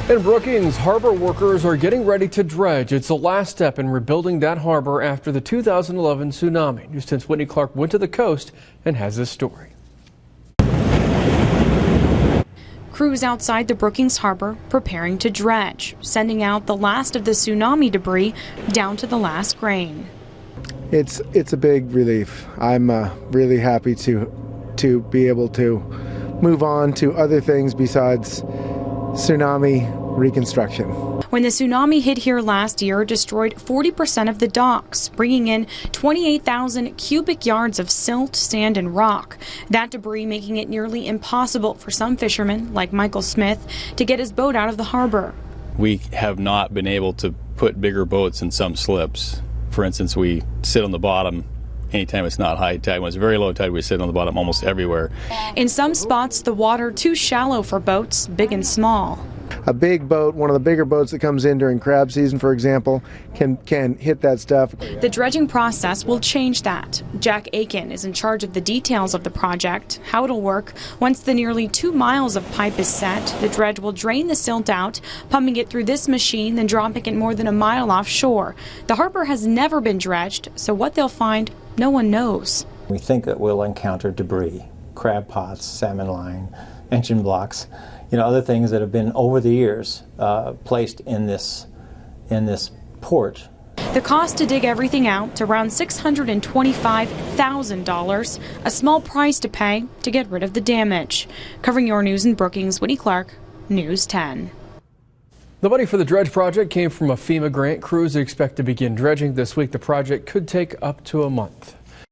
In Brookings, harbor workers are getting ready to dredge. It's the last step in rebuilding that harbor after the 2011 tsunami. News 10's Whitney Clark went to the coast and has this story. Crews outside the Brookings harbor preparing to dredge, sending out the last of the tsunami debris down to the last grain. It's a big relief. I'm really happy to be able to move on to other things besides tsunami reconstruction. When the tsunami hit here last year, it destroyed 40% of the docks, bringing in 28,000 cubic yards of silt, sand, and rock. That debris making it nearly impossible for some fishermen, like Michael Smith, to get his boat out of the harbor. We have not been able to put bigger boats in some slips. For instance, we sit on the bottom anytime it's not high tide. When it's very low tide, we sit on the bottom almost everywhere. In some spots, the water too shallow for boats, big and small. A big boat, one of the bigger boats that comes in during crab season, for example, can hit that stuff. The dredging process will change that. Jack Akin is in charge of the details of the project, how it'll work. Once the nearly 2 miles of pipe is set, the dredge will drain the silt out, pumping it through this machine, then dropping it more than a mile offshore. The harbor has never been dredged, so what they'll find, no one knows. We think that we'll encounter debris, crab pots, salmon line, engine blocks, other things that have been over the years placed in this port. The cost to dig everything out, around $625,000, a small price to pay to get rid of the damage. Covering your news in Brookings, Whitney Clark, News 10. The money for the dredge project came from a FEMA grant. Crews expect to begin dredging this week. The project could take up to a month.